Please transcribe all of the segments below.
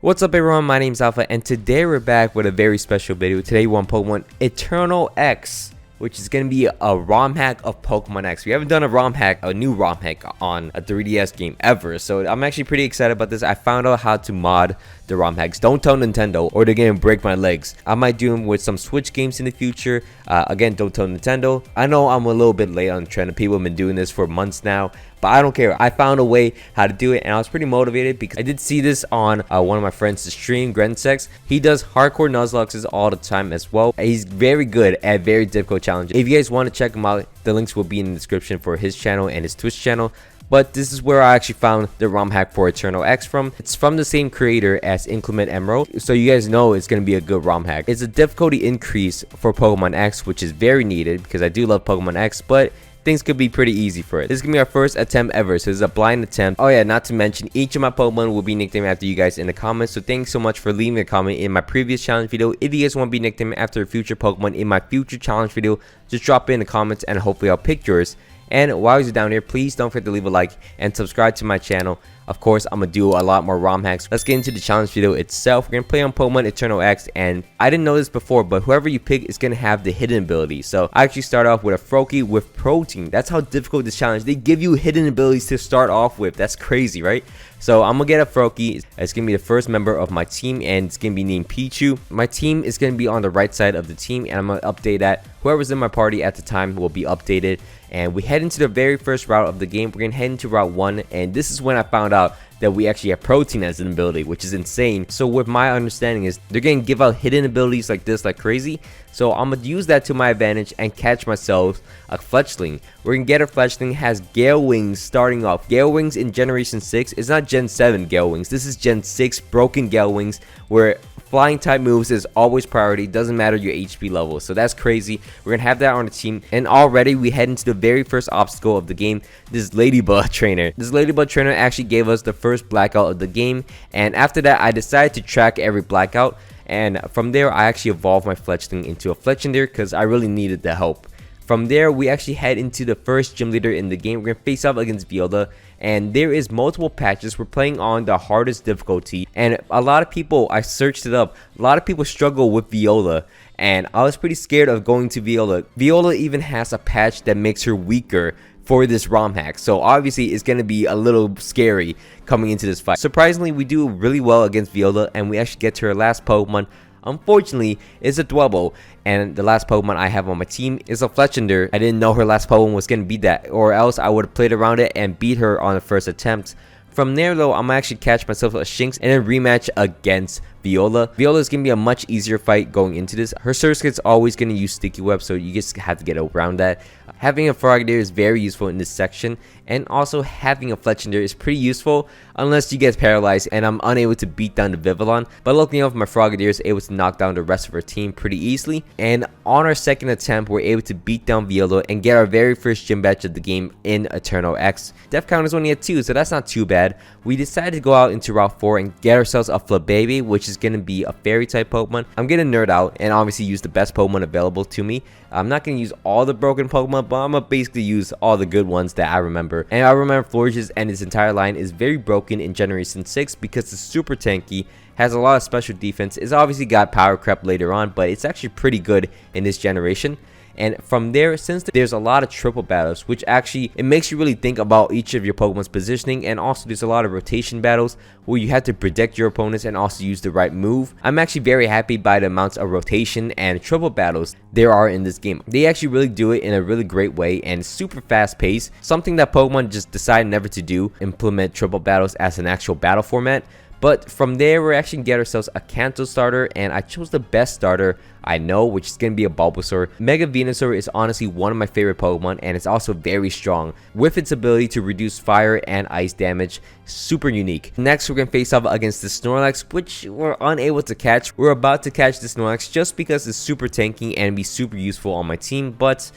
What's up everyone, my name's Alpha and today we're back with a very special video. Today we're on Pokemon Eternal X, which is going to be a ROM hack of Pokemon X. We haven't done a ROM hack, a new ROM hack on a 3DS game ever, so I'm actually pretty excited about this. I found out how to mod the ROM hacks. Don't tell Nintendo or they're going to break my legs. I might do them with some Switch games in the future. Again, don't tell Nintendo. I know I'm a little bit late on the trend. People have been doing this for months now, but I don't care. I found a way how to do it and I was pretty motivated because I did see this on one of my friends' stream, Grensex. He does hardcore Nuzluxes all the time as well. He's very good at very difficult challenges. If you guys want to check him out, the links will be in the description for his channel and his Twitch channel. But this is where I actually found the ROM hack for Eternal X from. It's from the same creator as Inclement Emerald, so you guys know it's going to be a good ROM hack. It's a difficulty increase for Pokemon X, which is very needed because I do love Pokemon X, but things could be pretty easy for it. This is gonna be our first attempt ever, so this is a blind attempt. Oh yeah, not to mention each of my Pokemon will be nicknamed after you guys in the comments, so thanks so much for leaving a comment in my previous challenge video. If you guys want to be nicknamed after a future Pokemon in my future challenge video, just drop it in the comments and hopefully I'll pick yours. And while you're down here, please don't forget to leave a like and subscribe to my channel. Of course, I'm gonna do a lot more ROM hacks. Let's get into the challenge video itself. We're gonna play on Pokemon Eternal X, and I didn't know this before, but whoever you pick is gonna have the hidden ability. So I actually start off with a Froakie with Protein. That's how difficult this challenge. They give you hidden abilities to start off with. That's crazy, right? So I'm gonna get a Froakie. It's gonna be the first member of my team, and it's gonna be named Pichu. My team is gonna be on the right side of the team, and I'm gonna update that. Whoever's in my party at the time will be updated. And we head into the very first route of the game. We're gonna head into Route 1, and this is when I found out that we actually have Protein as an ability, which is insane. So with my understanding is they're gonna give out hidden abilities like this like crazy, so I'm gonna use that to my advantage and catch myself a Fletchling. We're gonna get a Fletchling, has Gale Wings starting off. Gale Wings in Generation 6 is not Gen 7 Gale Wings, this is Gen 6 broken Gale Wings, where flying type moves is always priority, doesn't matter your HP level. So that's crazy. We're gonna have that on the team, and already we head into the very first obstacle of the game, this Ladybug trainer. This Ladybug trainer actually gave us the first blackout of the game, and after that I decided to track every blackout, and from there I actually evolved my Fletchling into a Fletchender because I really needed the help. From there, we actually head into the first gym leader in the game. We're going to face off against Viola, and there is multiple patches. We're playing on the hardest difficulty, and a lot of people, I searched it up, a lot of people struggle with Viola, and I was pretty scared of going to Viola. Viola even has a patch that makes her weaker for this ROM hack, so obviously it's going to be a little scary coming into this fight. Surprisingly, we do really well against Viola, and we actually get to her last Pokemon. Unfortunately, it's a Dwebble, and the last Pokemon I have on my team is a Fletchender. I didn't know her last Pokemon was going to be that, or else I would have played around it and beat her on the first attempt. From there though, I'm gonna actually catch myself a Shinx and then rematch against Viola. Viola is gonna be a much easier fight going into this. Her Surskit's always gonna use Sticky Web, so you just have to get around that. Having a Frogadier is very useful in this section, and also having a Fletchender is pretty useful unless you get paralyzed and I'm unable to beat down the Vivillon. But luckily enough, my Frogadier is able to knock down the rest of our team pretty easily, and on our second attempt we're able to beat down Viola and get our very first gym badge of the game in Eternal X. Def count is only at 2, so that's not too bad. We decided to go out into Route 4 and get ourselves a Flabébé, which is going to be a fairy type Pokemon. I'm going to nerd out and obviously use the best Pokemon available to me. I'm not going to use all the broken Pokemon, but I'm going to basically use all the good ones that I remember. And I remember Florges and its entire line is very broken in Generation 6 because it's super tanky, has a lot of special defense. It's obviously got power creep later on, but it's actually pretty good in this generation. And from there, since there's a lot of triple battles, which actually it makes you really think about each of your Pokemon's positioning, and also there's a lot of rotation battles where you have to predict your opponents and also use the right move. I'm actually very happy by the amounts of rotation and triple battles there are in this game. They actually really do it in a really great way and super fast pace, something that Pokemon just decided never to do, implement triple battles as an actual battle format. But from there, we're actually going to get ourselves a Kanto starter, and I chose the best starter I know, which is going to be a Bulbasaur. Mega Venusaur is honestly one of my favorite Pokemon, and it's also very strong with its ability to reduce fire and ice damage. Super unique. Next, we're going to face off against the Snorlax, which we're unable to catch. We're about to catch the Snorlax just because it's super tanky and be super useful on my team, but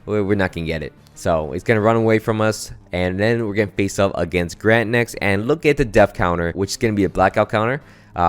we're not going to get it. So it's going to run away from us, and then we're going to face up against Grant next, and look at the def counter, which is going to be a blackout counter.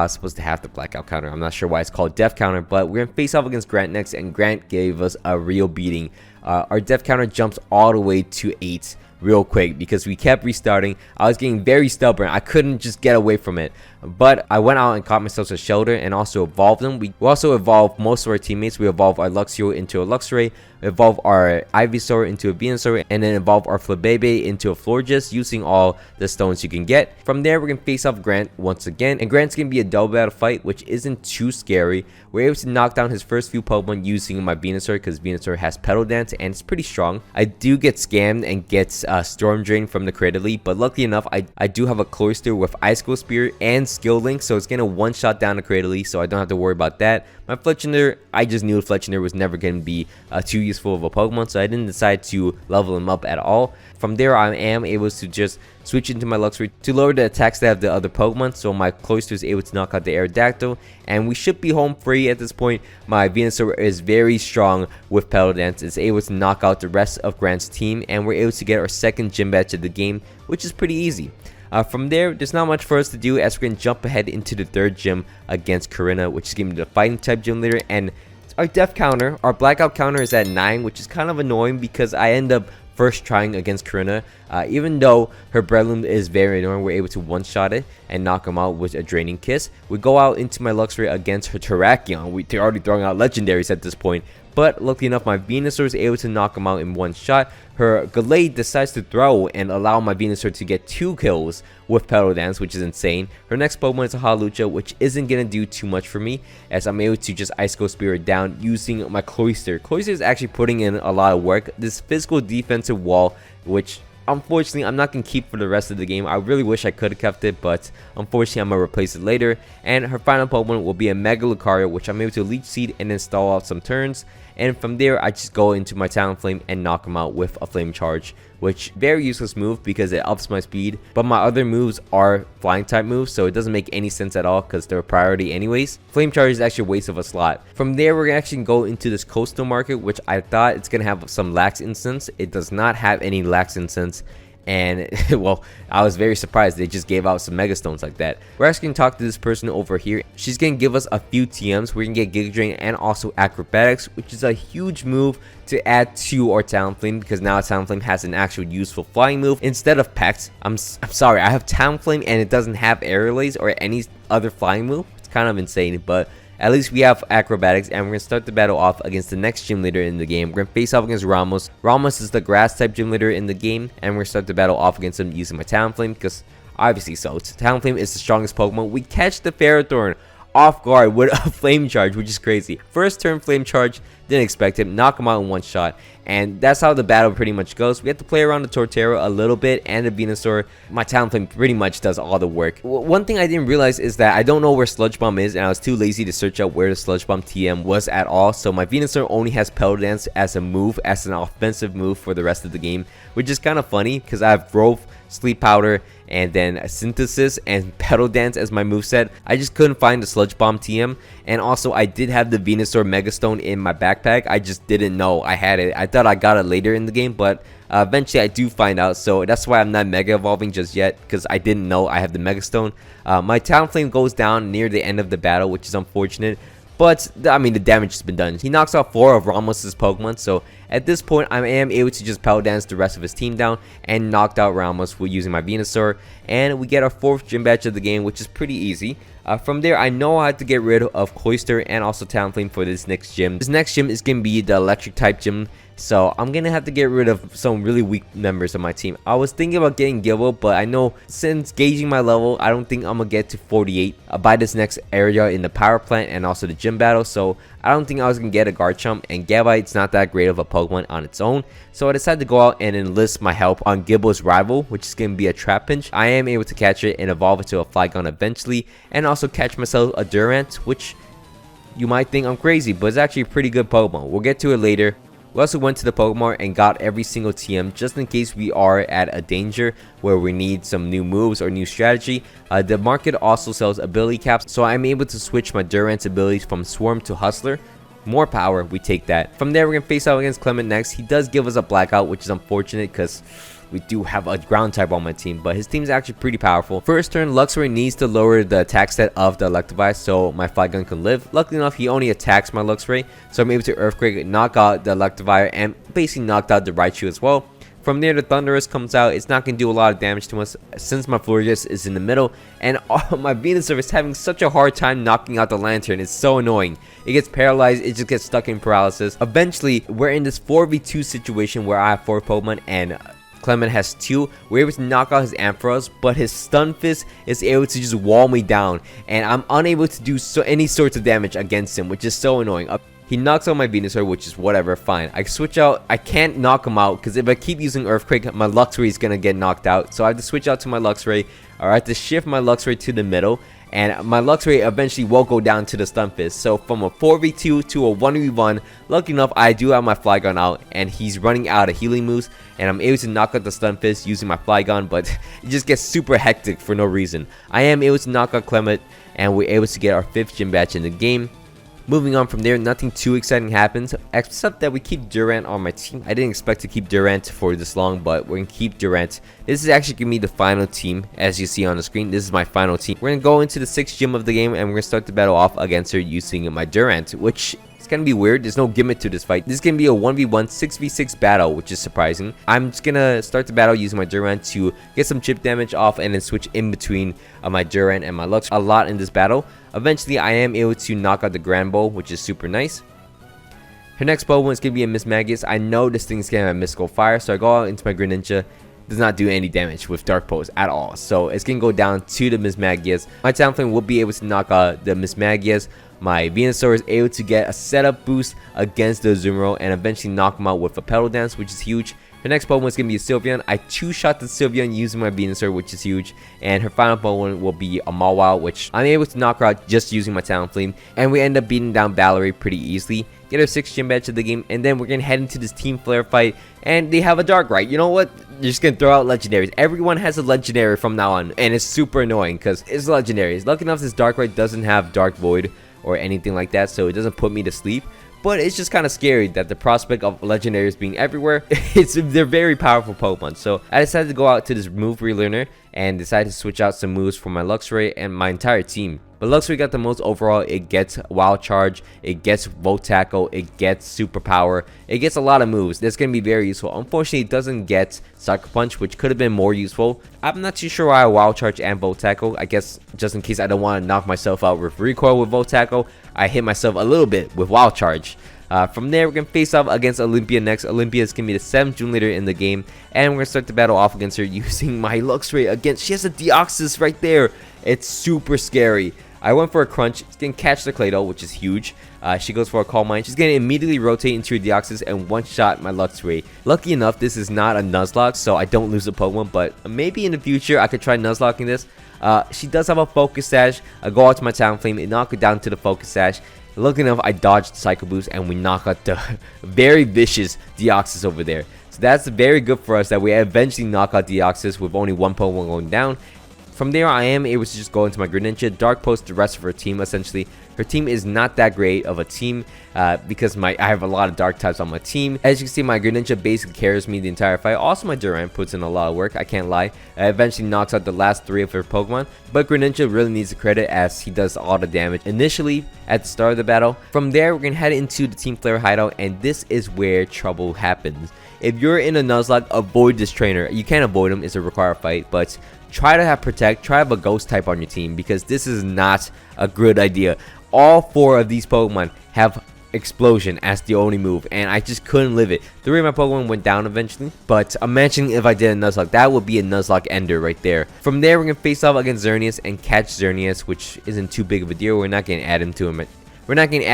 Supposed to have the blackout counter. I'm not sure why it's called def counter, but we're going to face off against Grant next, and Grant gave us a real beating. Our def counter jumps all the way to 8 real quick because we kept restarting. I was getting very stubborn. I couldn't just get away from it. but I went out and caught myself a Shelter and also evolved them. We also evolved most of our teammates. We evolved our Luxio into a Luxray, evolve our Ivysaur into a Venusaur, and then evolve our Flabebe into a Florges using all the stones you can get. From there, we're going to face off Grant once again, and Grant's going to be a double battle fight, which isn't too scary. We're able to knock down his first few Pokemon using my Venusaur because Venusaur has Petal Dance and it's pretty strong. I do get scammed and get Storm Drain from the Cradily, but luckily enough, I do have a Cloyster with Icicle Spear and Skill Link, so it's going to one-shot down the Cradily, so I don't have to worry about that. My Fletchinder, I just knew Fletchinder was never going to be too useful of a Pokemon, so I didn't decide to level him up at all. From there, I am able to just switch into my Luxray to lower the attack stat of the other Pokemon, so my Cloyster is able to knock out the Aerodactyl, and we should be home free at this point. My Venusaur is very strong with Petal Dance. It's able to knock out the rest of Grant's team, and we're able to get our second gym badge of the game, which is pretty easy. From there, there's not much for us to do as we're going to jump ahead into the third gym against Karina, which is going to be the fighting type gym leader. And our death counter, our blackout counter is at 9, which is kind of annoying because I end up first trying against Karina. Even though her Breloom is very annoying, we're able to one-shot it and knock him out with a Draining Kiss. We go out into my Luxray against her Terrakion. We're already throwing out legendaries at this point. But luckily enough, my Venusaur is able to knock him out in one shot. Her Gallade decides to throw and allow my Venusaur to get 2 kills with Petal Dance, which is insane. Her next Pokemon is a Hawlucha, which isn't going to do too much for me, as I'm able to just Icicle Spear it down using my Cloyster. Cloyster is actually putting in a lot of work. This physical defensive wall, which unfortunately I'm not going to keep for the rest of the game. I really wish I could have kept it, but unfortunately I'm going to replace it later. And her final Pokemon will be a Mega Lucario, which I'm able to Leech Seed and then stall out some turns. And from there, I just go into my Talonflame and knock him out with a Flame Charge, which very useless move because it ups my speed. But my other moves are flying type moves, so it doesn't make any sense at all because they're a priority anyways. Flame Charge is actually a waste of a slot. From there, we're actually going to go into this coastal market, which I thought it's going to have some Lax Incense. It does not have any Lax Incense. And well, I was very surprised they just gave out some Mega Stones like that. We're actually going to talk to this person over here. She's going to give us a few TMs. We're going to get Giga Drain and also Acrobatics, which is a huge move to add to our Talonflame because now Talonflame has an actual useful flying move instead of Pex. I'm sorry, I have Talonflame and it doesn't have Aerial Ace or any other flying move. It's kind of insane, but at least we have Acrobatics, and we're going to start the battle off against the next gym leader in the game. We're going to face off against Ramos. Ramos is the grass type gym leader in the game, and we're going to start the battle off against him using my Talonflame because obviously so. Talonflame is the strongest Pokemon. We catch the Ferrothorn off guard with a Flame Charge, which is crazy. First turn Flame Charge, didn't expect him, knock him out in one shot, and that's how the battle pretty much goes. We have to play around the Torterra a little bit and the Venusaur. My Talonflame pretty much does all the work. One thing I didn't realize is that I don't know where Sludge Bomb is, and I was too lazy to search out where the Sludge Bomb TM was at all, so my Venusaur only has Petal Dance as a move, as an offensive move for the rest of the game, which is kind of funny because I have Growth, Sleep Powder, and then a Synthesis and Petal Dance as my moveset. I just couldn't find the Sludge Bomb TM, and also I did have the Venusaur Mega Stone in my backpack. I just didn't know I had it. I thought I got it later in the game, but eventually I do find out, so that's why I'm not Mega Evolving just yet, because I didn't know I have the Mega Stone. My Talonflame goes down near the end of the battle, which is unfortunate. But, I mean, the damage has been done. He knocks out 4 of Ramos' Pokemon, so at this point, I am able to just Petal Dance the rest of his team down and knocked out Ramos with using my Venusaur. And we get our 4th gym badge of the game, which is pretty easy. From there, I know I have to get rid of Cloyster and also Talonflame for this next gym. This next gym is going to be the electric type gym, so I'm going to have to get rid of some really weak members of my team. I was thinking about getting Gibble, but I know since gauging my level, I don't think I'm going to get to 48 by this next area in the power plant and also the gym battle, so I don't think I was going to get a Garchomp, and Gabite's not that great of a Pokemon on its own, so I decided to go out and enlist my help on Gibble's rival, which is going to be a Trapinch. I am able to catch it and evolve it to a Flygon eventually, and also catch myself a Durant, which you might think I'm crazy, but it's actually a pretty good Pokemon. We'll get to it later. We also went to the Pokemon and got every single TM just in case we are at a danger where we need some new moves or new strategy. The market also sells ability caps, so I'm able to switch my Durant's abilities from Swarm to Hustler. More power, we take that. From there, we're going to face out against Clement next. He does give us a Blackout, which is unfortunate because we do have a ground type on my team, but his team is actually pretty powerful. First turn, Luxray needs to lower the attack stat of the Electivire so my Flygon can live. Luckily enough, he only attacks my Luxray, so I'm able to Earthquake, knock out the Electivire, and basically knocked out the Raichu as well. From there, the Thunderous comes out. It's not going to do a lot of damage to us since my Florges is in the middle. And my Venusaur is having such a hard time knocking out the Lantern. It's so annoying. It gets paralyzed. It just gets stuck in paralysis. Eventually, we're in this 4v2 situation where I have 4 Pokemon and Clement has 2. We're able to knock out his Ampharos, but his Stun Fist is able to just wall me down. And I'm unable to do any sorts of damage against him, which is so annoying. He knocks out my Venusaur, which is whatever, fine. I switch out. I can't knock him out because if I keep using Earthquake, my Luxray is going to get knocked out. So I have to switch out to my Luxray, or I have to shift my Luxray to the middle. And my Luxray eventually will go down to the Stun Fist. So from a 4v2 to a 1v1, lucky enough, I do have my Flygon out. And he's running out of healing moves. And I'm able to knock out the Stun Fist using my Flygon. But it just gets super hectic for no reason. I am able to knock out Clement. And we're able to get our 5th gym badge in the game. Moving on from there, nothing too exciting happens, except that we keep Durant on my team. I didn't expect to keep Durant for this long, but we're going to keep Durant. This is actually going to be the final team, as you see on the screen. This is my final team. We're going to go into the 6th gym of the game, and we're going to start the battle off against her using my Durant, which is going to be weird. There's no gimmick to this fight. This is going to be a 1v1 6v6 battle, which is surprising. I'm just going to start the battle using my Durant to get some chip damage off and then switch in between my Durant and my Lux a lot in this battle. Eventually, I am able to knock out the Grand Bowl, which is super nice. Her next Pokemon is going to be a Miss Magius. I know this thing is going to have Mystical Fire, so I go out into my Greninja. Does not do any damage with Dark Pulse at all, so it's going to go down to the Miss Magius. My Talonflame will be able to knock out the Miss Magius. My Venusaur is able to get a setup boost against the Azumarill and eventually knock him out with a Petal Dance, which is huge. Her next Pokemon is going to be a Sylveon. I 2-shot the Sylveon using my Venusaur, which is huge. And her final Pokemon will be a Malva, which I'm able to knock her out just using my Talonflame. And we end up beating down Valerie pretty easily. Get our 6th gym badge of the game. And then we're going to head into this Team Flare fight. And they have a Darkrai. You know what? They're just going to throw out legendaries. Everyone has a legendary from now on. And it's super annoying because it's legendaries. Lucky enough, this Darkrai doesn't have Dark Void or anything like that. So it doesn't put me to sleep. But it's just kind of scary that the prospect of legendaries being everywhere, they're very powerful Pokemon. So I decided to go out to this move relearner and decided to switch out some moves for my Luxray and my entire team. But Luxray got the most overall. It gets Wild Charge, it gets Volt Tackle, it gets Super Power, it gets a lot of moves. That's going to be very useful. Unfortunately, it doesn't get Sucker Punch, which could have been more useful. I'm not too sure why I Wild Charge and Volt Tackle. I guess just in case I don't want to knock myself out with Recoil with Volt Tackle, I hit myself a little bit with Wild Charge. From there, we're going to face off against Olympia next. Olympia is going to be the 7th gym leader in the game. And we're going to start the battle off against her using my Luxray against... She has a Deoxys right there. It's super scary. I went for a Crunch. She's going to catch the Claydol, which is huge. She goes for a Calm Mind. She's going to immediately rotate into her Deoxys and one-shot my Luxray. Lucky enough, this is not a Nuzlocke, so I don't lose a Pokemon. But maybe in the future, I could try Nuzlocking this. She does have a Focus Sash. I go out to my Talonflame and knock it down to the Focus Sash. Lucky enough, I dodged the Psycho Boost and we knock out the very vicious Deoxys over there. So that's very good for us that we eventually knock out Deoxys with only one Pokemon going down. From there, I am able to just go into my Greninja, Dark Post the rest of her team essentially. Her team is not that great of a team because I have a lot of Dark types on my team. As you can see, my Greninja basically carries me the entire fight. Also, my Durant puts in a lot of work, I can't lie. Eventually knocks out the last 3 of her Pokemon. But Greninja really needs the credit as he does all the damage initially at the start of the battle. From there, we're going to head into the Team Flare hideout, and this is where trouble happens. If you're in a Nuzlocke, avoid this trainer. You can't avoid him, it's a required fight, but try to have Protect, try to have a Ghost type on your team because this is not a good idea. All 4 of these Pokemon have Explosion as the only move, and I just couldn't live it. 3 of my Pokemon went down eventually, but imagine if I did a Nuzlocke. That would be a Nuzlocke ender right there. From there, we're going to face off against Xerneas and catch Xerneas, which isn't too big of a deal. We're not going to add him to him. We're not going to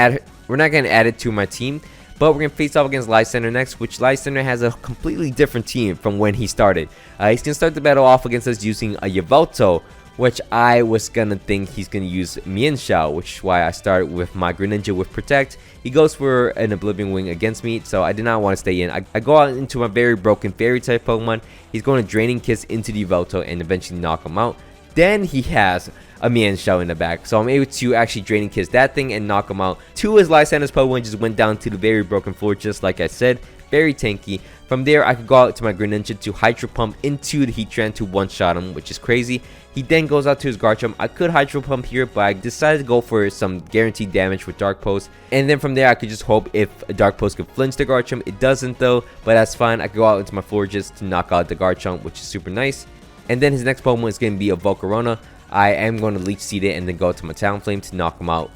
add it to my team. But we're going to face off against Lysandre next, which Lysandre has a completely different team from when he started. He's going to start the battle off against us using a Yveltal, which I was going to think he's going to use Mienshao, which is why I started with my Greninja with Protect. He goes for an Oblivion Wing against me, so I did not want to stay in. I go out into my very broken Fairy-type Pokemon. He's going to Draining Kiss into the Yveltal and eventually knock him out. Then he has a Mienshao in the back, so I'm able to actually Draining Kiss that thing and knock him out. 2 of his Lysandre's Pokemon just went down to the very broken floor, just like I said. very tanky. From there, I could go out to my Greninja to Hydro Pump into the Heatran to one-shot him, which is crazy. He then goes out to his Garchomp. I could Hydro Pump here, but I decided to go for some guaranteed damage with Dark Pulse. And then from there, I could just hope if a Dark Pulse could flinch the Garchomp. It doesn't though, but that's fine. I could go out into my Florges to knock out the Garchomp, which is super nice. And then his next Pokemon is going to be a Volcarona. I am going to Leech Seed it and then go to my Talonflame to knock him out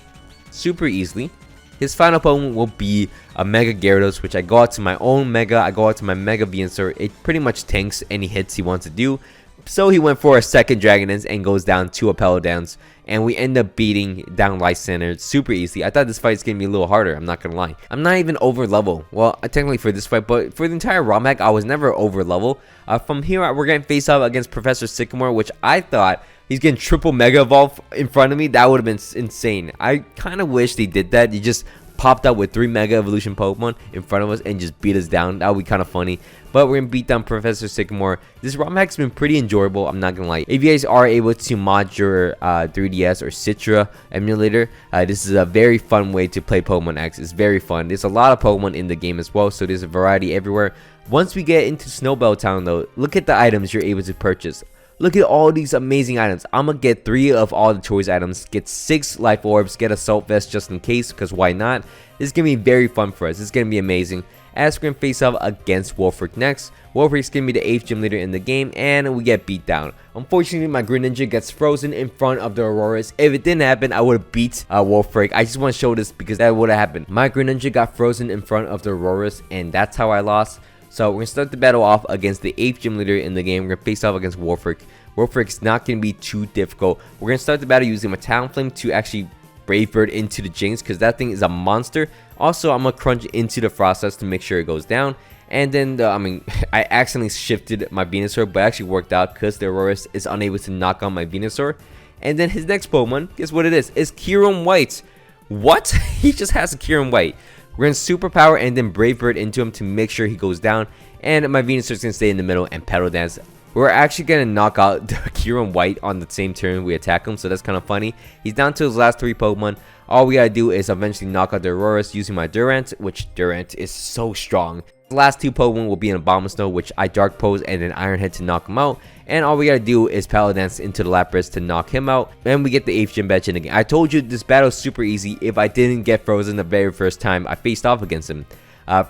super easily. His final Pokemon will be a Mega Gyarados, which I go out to my own Mega. I go out to my Mega Venusaur. It pretty much tanks any hits he wants to do. So he went for a second Dragon Dance and goes down to a Peloton. And we end up beating down Lysandre super easy. I thought this fight is going to be a little harder. I'm not going to lie. I'm not even over level. Well, technically for this fight, but for the entire Romhack, I was never over level. From here, we're going to face off against Professor Sycamore, which I thought he's getting triple Mega Evolve in front of me. That would have been insane. I kind of wish they did that. He just popped out with 3 Mega Evolution Pokemon in front of us and just beat us down. That would be kind of funny. But we're going to beat down Professor Sycamore. This Romhack's been pretty enjoyable, I'm not going to lie. If you guys are able to mod your 3DS or Citra emulator, this is a very fun way to play Pokemon X. It's very fun. There's a lot of Pokemon in the game as well, so there's a variety everywhere. Once we get into Snowbell Town though, look at the items you're able to purchase. Look at all these amazing items. I'm gonna get 3 of all the choice items, get 6 life orbs, get Assault Vest just in case, because why not? This is gonna be very fun for us. It's gonna be amazing. As we're gonna face off against Wolfric next. Wolfric's gonna be the 8th gym leader in the game, and we get beat down. Unfortunately, my Greninja gets frozen in front of the Auroras. If it didn't happen, I would have beat Wolfric. I just want to show this because that would have happened. My Greninja got frozen in front of the Auroras, and that's how I lost. So we're going to start the battle off against the 8th gym leader in the game. We're going to face off against Wolfric. Wolfric's not going to be too difficult. We're going to start the battle using my Talonflame to actually Brave Bird into the Jinx, because that thing is a monster. Also, I'm going to crunch into the Frostlass to make sure it goes down. And then, I accidentally shifted my Venusaur, but it actually worked out because the Aurorus is unable to knock out my Venusaur. And then his next Pokemon, guess what it is? It's Kyurem White. What? He just has a Kyurem White. We're going to Superpower and then Brave Bird into him to make sure he goes down. And my Venusaur is going to stay in the middle and Petal Dance. We're actually going to knock out the Kyurem White on the same turn we attack him, so that's kind of funny. He's down to his last 3 Pokemon. All we gotta do is eventually knock out the Aurorus using my Durant, which Durant is so strong. The last 2 Pokemon will be an Abomasnow, which I Dark Pose and an Iron Head to knock him out. And all we gotta do is Petal Dance into the Lapras to knock him out. And we get the 8th gym badge in again. I told you this battle is super easy if I didn't get frozen the very first time I faced off against him.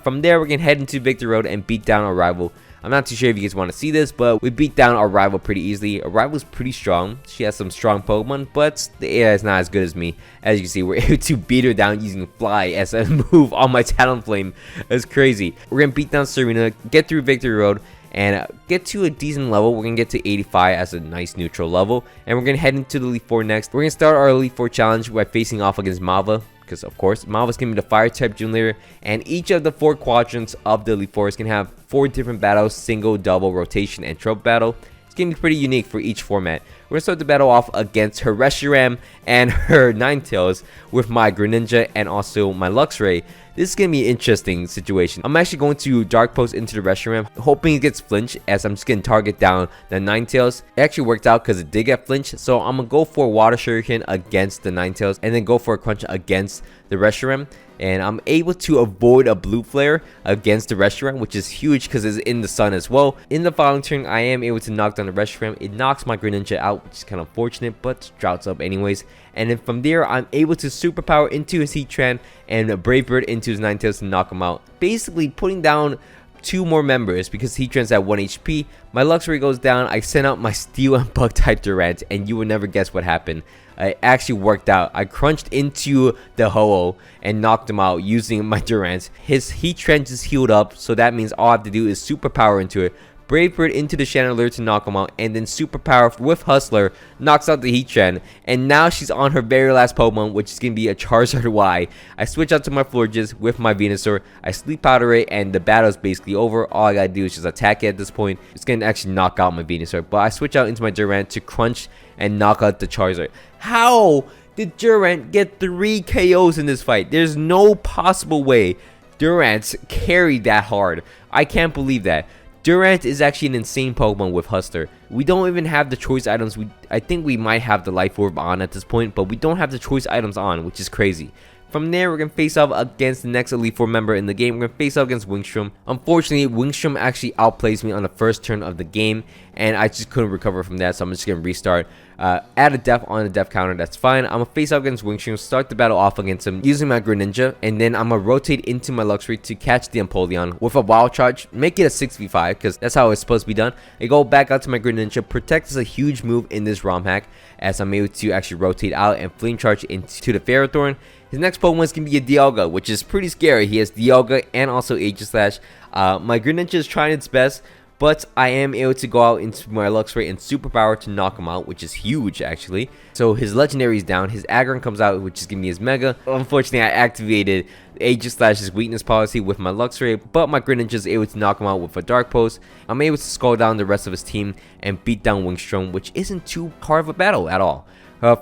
From there, we're gonna head into Victory Road and beat down our rival. I'm not too sure if you guys want to see this, but we beat down our rival pretty easily. Our rival is pretty strong. She has some strong Pokemon, but the AI is not as good as me. As you can see, we're able to beat her down using Fly as a move on my Talonflame. That's crazy. We're going to beat down Serena, get through Victory Road, and get to a decent level. We're going to get to 85 as a nice neutral level. And we're going to head into the Elite Four next. We're going to start our Elite Four challenge by facing off against Malva. Because of course, Malva's going to be the fire type gym leader, and each of the 4 quadrants of the Elite Four is going to have 4 different battles: single, double, rotation, and trope battle. It's going to be pretty unique for each format. We're going to start the battle off against her Reshiram and her Ninetales with my Greninja and also my Luxray. This is going to be an interesting situation. I'm actually going to Dark Pose into the Reshiram, hoping it gets flinched, as I'm just going to target down the Ninetales. It actually worked out because it did get flinched, so I'm going to go for Water Shuriken against the Ninetales and then go for a Crunch against the Reshiram. And I'm able to avoid a Blue Flare against the Reshiram, which is huge because it's in the sun as well. In the following turn, I am able to knock down the Reshiram. It knocks my Greninja out, which is kind of unfortunate, but Drought's up anyways. And then from there, I'm able to Superpower into his Heatran and Brave Bird into his Ninetales to knock him out. Basically putting down 2 more members because Heatran's at 1 HP. My Luxray goes down. I send out my Steel and Bug type Durant, and you would never guess what happened. It actually worked out. I crunched into the Ho-Oh and knocked him out using my Durant. His Heatran just healed up, so that means all I have to do is Superpower into it. Brave Bird into the Chandelure to knock him out, and then Superpower with Hustler knocks out the Heatran, and now she's on her very last Pokemon, which is going to be a Charizard Y. I switch out to my Florges with my Venusaur, I Sleep Powder it, and the battle is basically over. All I gotta do is just attack it at this point. It's going to actually knock out my Venusaur, but I switch out into my Durant to crunch and knock out the Charizard. How did Durant get 3 KOs in this fight? There's no possible way Durant carried that hard. I can't believe that. Durant is actually an insane Pokemon with Hustler. We don't even have the choice items. I think we might have the Life Orb on at this point, but we don't have the choice items on, which is crazy. From there, we're going to face off against the next Elite Four member in the game. We're going to face off against Wikstrom. Unfortunately, Wikstrom actually outplays me on the first turn of the game, and I just couldn't recover from that, so I'm just going to restart. Add a death on the death counter, that's fine. I'm going to face off against Wikstrom, start the battle off against him using my Greninja, and then I'm going to rotate into my Luxury to catch the Empoleon with a Wild Charge, make it a 6v5, because that's how it's supposed to be done. I go back out to my Greninja. Protect is a huge move in this Romhack, as I'm able to actually rotate out and Flame Charge into the Ferrothorn. His next Pokemon is going to be a Dialga, which is pretty scary. He has Dialga and also Aegislash. My Greninja is trying its best, but I am able to go out into my Luxray and Superpower to knock him out, which is huge actually. So his Legendary is down, his Aggron comes out, which is giving me his Mega. Unfortunately, I activated Aegislash's weakness policy with my Luxray, but my Greninja is able to knock him out with a Dark Pulse. I'm able to skull down the rest of his team and beat down Wikstrom, which isn't too hard of a battle at all.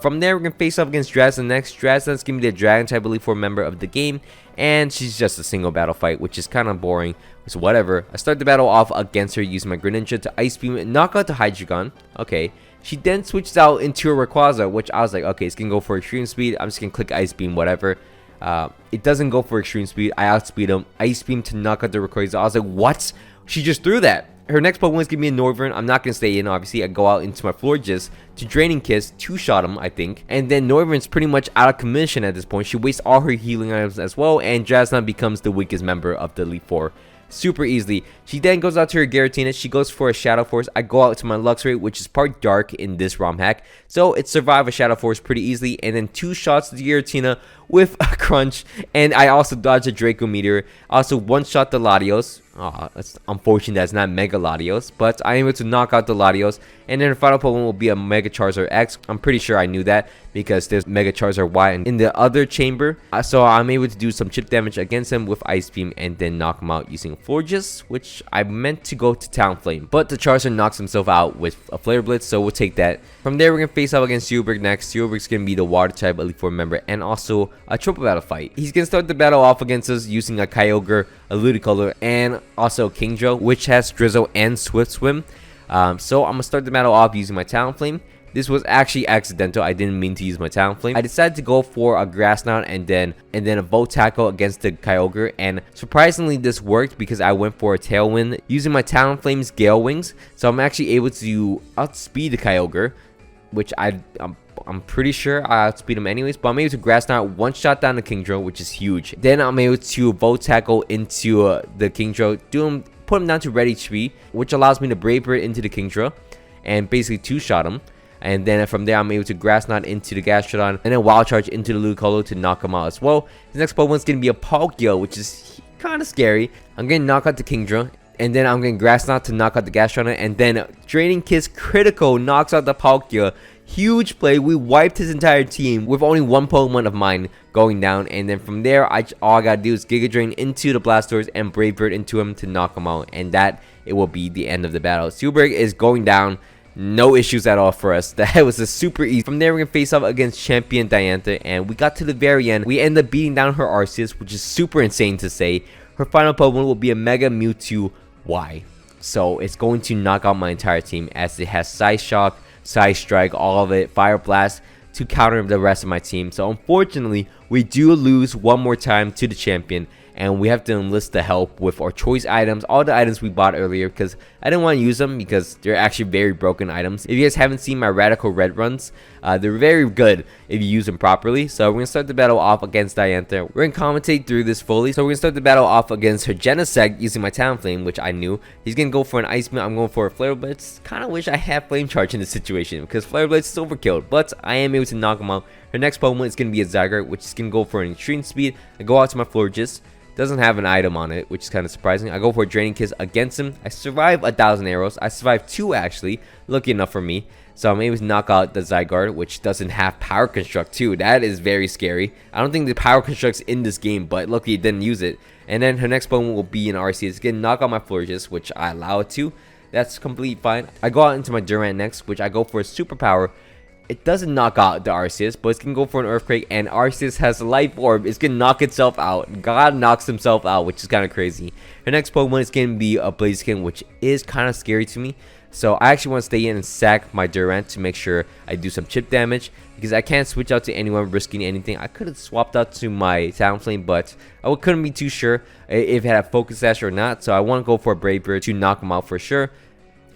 From there, we're going to face off against Drasna next. Drasna is going to be the Dragon type Elite Four member of the game, and she's just a single battle fight, which is kind of boring. So whatever. I start the battle off against her using my Greninja to Ice Beam and knock out the Hydreigon. Okay. She then switches out into a Rayquaza, which I was like, okay, it's going to go for Extreme Speed. I'm just going to click Ice Beam, whatever. It doesn't go for Extreme Speed. I outspeed him. Ice Beam to knock out the Rayquaza. I was like, what? She just threw that. Her next Pokemon is going to be a Northern. I'm not going to stay in, obviously. I go out into my Florges to Draining Kiss, two-shot him, I think. And then Northern's pretty much out of commission at this point. She wastes all her healing items as well, and Drasna becomes the weakest member of the Elite Four super easily. She then goes out to her Giratina. She goes for a Shadow Force. I go out to my Luxray, which is part dark in this Romhack, so it survived a Shadow Force pretty easily, and then two shots to the Giratina with a Crunch, and I also dodged a Draco Meteor. Also one shot the Latios. That's unfortunate that's not Mega Latios, but I am able to knock out the Latios, and then the final Pokemon will be a Mega Charizard X. I'm pretty sure I knew that because there's Mega Charizard Y in the other chamber, so I'm able to do some chip damage against him with Ice Beam and then knock him out using Florges, which I meant to go to Talonflame, but the Charizard knocks himself out with a Flare Blitz, so we'll take that. From there, we're going to face off against Siebold next. Siebold's going to be the Water type Elite Four member and also a triple battle fight. He's going to start the battle off against us using a Kyogre, a Ludicolo, and also Kingdra, which has Drizzle and Swift Swim. So I'm going to start the battle off using my Talonflame. This was actually accidental. I didn't mean to use my Talonflame. I decided to go for a Grass Knot and then a Volt Tackle against the Kyogre, and surprisingly this worked because I went for a Tailwind using my Talonflame's Gale Wings. So I'm actually able to outspeed the Kyogre, which I'm pretty sure I outspeed him anyways, but I'm able to Grass Knot, one shot down the Kingdra, which is huge. Then I'm able to Volt Tackle into the Kingdra, put him down to Red HP, which allows me to Brave Bird into the Kingdra and basically two-shot him. And then from there, I'm able to Grass Knot into the Gastrodon and then Wild Charge into the Ludicolo to knock him out as well. The next Pokemon is going to be a Palkia, which is kind of scary. I'm going to knock out the Kingdra, and then I'm going to Grass Knot to knock out the Gastrodon, and then Draining Kiss Critical knocks out the Palkia. Huge play. We wiped his entire team with only one Pokemon of mine going down, and then from there, all I gotta do is Giga Drain into the Blastoise and Brave Bird into him to knock him out, and that it will be the end of the battle. Siebold is going down. No issues at all for us. That was a super easy. From there, we're gonna face off against Champion Diantha, and we got to the very end. We end up beating down her Arceus, which is super insane to say. Her final Pokemon will be a Mega Mewtwo Y. So it's going to knock out my entire team as it has Psy Shock, Psy Strike, all of it, Fire Blast to counter the rest of my team. So unfortunately, we do lose one more time to the champion, and we have to enlist the help with our choice items, all the items we bought earlier, because I didn't want to use them because they're actually very broken items. If you guys haven't seen my Radical Red runs, they're very good if you use them properly. So we're going to start the battle off against Diantha. We're going to commentate through this fully. So we're going to start the battle off against her Genesect using my Talonflame, which I knew. He's going to go for an Ice Beam. I'm going for a Flare Blitz. Kind of wish I had Flame Charge in this situation because Flare Blitz is overkilled, but I am able to knock him out. Her next Pokemon is going to be a Zygarde, which is going to go for an Extreme Speed. I go out to my Florges. Doesn't have an item on it, which is kind of surprising. I go for a Draining Kiss against him. I survive 1,000 arrows. I survived 2 actually, lucky enough for me. So I'm able to knock out the Zygarde, which doesn't have Power Construct too. That is very scary. I don't think the Power Construct's in this game, but luckily it didn't use it. And then her next Pokemon will be an arceus. It's gonna knock out my Florges, which I allow it to. That's completely fine. I go out into my Durant next, which I go for a Superpower. It doesn't knock out the Arceus, but it's going to go for an Earthquake, and Arceus has a Life Orb. It's going to knock itself out. God knocks himself out, which is kind of crazy. Her next Pokemon is going to be a Blaziken, which is kind of scary to me. So I actually want to stay in and sack my Durant to make sure I do some chip damage. because I can't switch out to anyone risking anything. I could have swapped out to my Talonflame, but I couldn't be too sure if it had Focus Sash or not, so I want to go for a Brave Bird to knock him out for sure.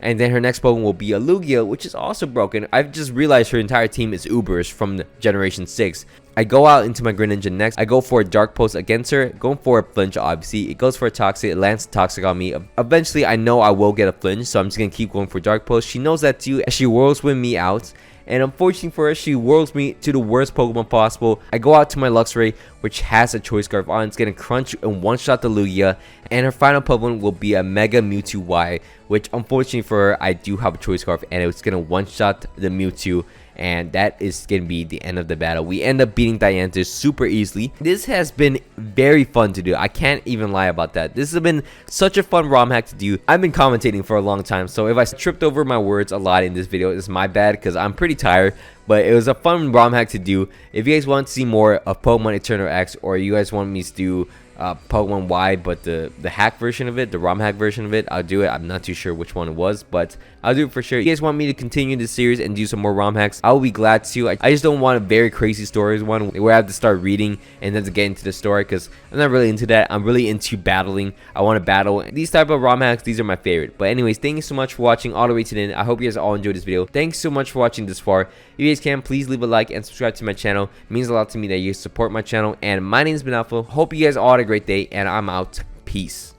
And then her next Pokemon will be a Lugia, which is also broken. I've just realized her entire team is Ubers from Generation 6. I go out into my Greninja next. I go for a Dark Pulse against her, going for a Flinch obviously. It goes for a Toxic, it lands Toxic on me. Eventually I know I will get a Flinch, so I'm just going to keep going for Dark Pulse. She knows that too, as she Whirlwind me out. And unfortunately for her, she whirls me to the worst Pokemon possible. I go out to my Luxray, which has a Choice Scarf on. It's going to crunch and one-shot the Lugia. And her final Pokemon will be a Mega Mewtwo Y, which unfortunately for her, I do have a Choice Scarf. And it's going to one-shot the Mewtwo. And that is going to be the end of the battle. We end up beating Dianthus super easily. This has been very fun to do. I can't even lie about that. This has been such a fun ROM hack to do. I've been commentating for a long time, so if I tripped over my words a lot in this video, it's my bad because I'm pretty tired. But it was a fun ROM hack to do. If you guys want to see more of Pokemon Eternal X, or you guys want me to do Pokemon Y, but the hack version of it, the ROM hack version of it, I'll do it. I'm not too sure which one it was, but I'll do it for sure. If you guys want me to continue this series and do some more ROM hacks, I'll be glad to. I just don't want a very crazy stories one where I have to start reading and then to get into the story, because I'm not really into that. I'm really into battling. I want to battle. These type of ROM hacks, these are my favorite. But anyways, thank you so much for watching all the way to the end. I hope you guys all enjoyed this video. Thanks so much for watching this far. If you guys can, please leave a like and subscribe to my channel. It means a lot to me that you support my channel. And my name has been Alpha. Hope you guys all had a great day, and I'm out. Peace.